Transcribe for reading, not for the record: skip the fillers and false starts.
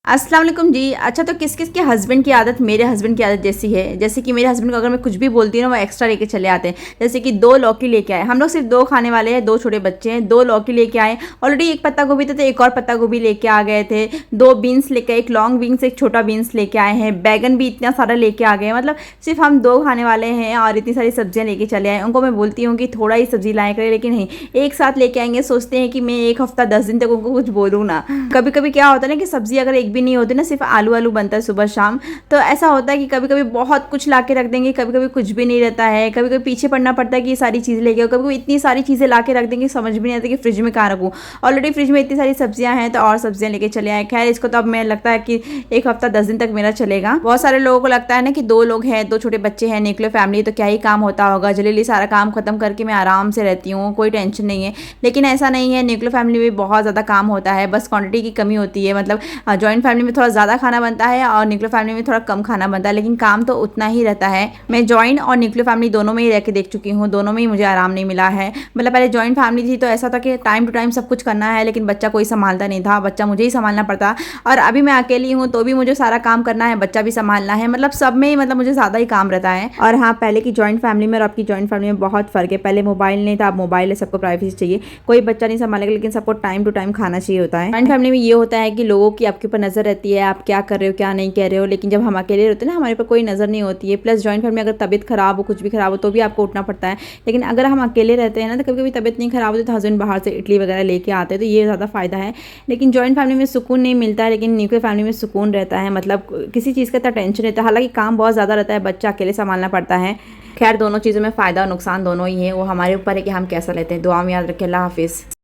अस्सलाम वालेकुम जी। अच्छा, तो किस किस के हस्बैंड की आदत मेरे हस्बैंड की आदत जैसी है। जैसे कि मेरे हस्बैंड को अगर मैं कुछ भी बोलती हूँ ना, वो एक्स्ट्रा लेके चले आते हैं। जैसे कि 2 लौकी लेके आए, हम लोग सिर्फ 2 खाने वाले हैं, 2 छोटे बच्चे हैं, 2 लौकी लेके आए। ऑलरेडी एक पत्ता गोभी तो एक और पत्ता गोभी लेके आ गए थे। 2 बीन्स लेके, एक लॉन्ग बीन्स एक छोटा बीन्स लेके आए हैं। बैगन भी इतना सारा लेके आ गए, मतलब सिर्फ हम 2 खाने वाले हैं और इतनी सारी सब्जियाँ लेके चले आए। उनको मैं बोलती हूँ कि थोड़ा ही सब्जी लाया करें, लेकिन नहीं, एक साथ लेके आएंगे। सोचते हैं कि मैं एक हफ्ता 10 दिन तक उनको कुछ बोलूँ ना। कभी कभी क्या होता है ना कि सब्जी अगर एक भी नहीं होती ना, सिर्फ आलू आलू बनता है सुबह शाम, तो ऐसा होता है कि कभी कभी बहुत कुछ ला के रख देंगे, कभी कभी कुछ भी नहीं रहता है, कभी कभी पीछे पड़ना पड़ता है कि ये सारी चीज़ें लेके आओ। कभी कभी इतनी सारी चीज़ें ला के रख देंगे, समझ भी नहीं आता कि फ्रिज में कहाँ रखूँ। ऑलरेडी फ्रिज में इतनी सारी सब्जियां हैं, तो और सब्जियां लेके चले आए। खैर, इसको तो अब मैं लगता है कि एक हफ्ता 10 दिन तक मेरा चलेगा। बहुत सारे लोगों को लगता है ना कि 2 लोग हैं, 2 छोटे बच्चे हैं, न्यूक्लियर फैमिली, तो क्या ही काम होता होगा, जल्दी सारा काम खत्म करके मैं आराम से रहती हूँ, कोई टेंशन नहीं है। लेकिन ऐसा नहीं है, न्यूक्लियर फैमिली में बहुत ज़्यादा काम होता है, बस क्वांटिटी की कमी होती है। मतलब जॉइंट फैमिली में थोड़ा ज़्यादा खाना बनता है और न्यूक्लियर फैमिली में थोड़ा कम खाना बनता है, लेकिन काम तो उतना ही रहता है। मैं जॉइंट और न्यूक्लियर फैमिली दोनों में ही रह के देख चुकी हूँ, दोनों में ही मुझे आराम नहीं मिला है। मतलब पहले जॉइंट फैमिली थी तो ऐसा था कि टाइम टू टाइम सब कुछ करना है, लेकिन बच्चा कोई संभालता नहीं था, बच्चा मुझे ही संभालना पड़ता। और अभी मैं अकेली हूँ तो भी मुझे सारा काम करना है, बच्चा भी संभालना है, मतलब सब में ही मतलब मुझे ज़्यादा ही काम रहता है। और हाँ, पहले की जॉइंट फैमिली में और आपकी जॉइंट फैमिली में बहुत फ़र्क है। पहले मोबाइल नहीं था, अब मोबाइल है, सबको प्राइवेसी चाहिए, कोई बच्चा नहीं संभालेगा, लेकिन सबको टाइम टू टाइम खाना चाहिए होता है। जॉइंट फैमिली में ये होता है कि लोगों की आपके ऊपर नज़र रहती है, आप क्या कर रहे हो क्या नहीं कह रहे हो, लेकिन जब हम अकेले रहते हैं ना, हमारे पर कोई नज़र नहीं होती है। प्लस जॉइंट फैमिली में अगर तबीयत खराब हो, कुछ भी खराब हो, तो भी आपको उठना पड़ता है। लेकिन अगर हम अकेले रहते हैं ना, तो कभी कभी तबीयत नहीं खराब होती तो हस्बैंड बाहर से इडली वगैरह लेके आते हैं, तो ये ज़्यादा फ़ायदा है। लेकिन जॉइंट फैमिली में सुकून नहीं मिलता है, लेकिन न्यूक्लियर फैमिली में सुकून रहता है। मतलब किसी चीज़ का इतना टेंशन रहता है, हालांकि काम बहुत ज़्यादा रहता है, बच्चा अकेले संभालना पड़ता है। खैर, दोनों चीज़ों में फ़ायदा और नुकसान दोनों ही है, वो हमारे ऊपर है कि हम कैसा लेते हैं। दुआ में याद रखें। अल्लाह हाफिज़।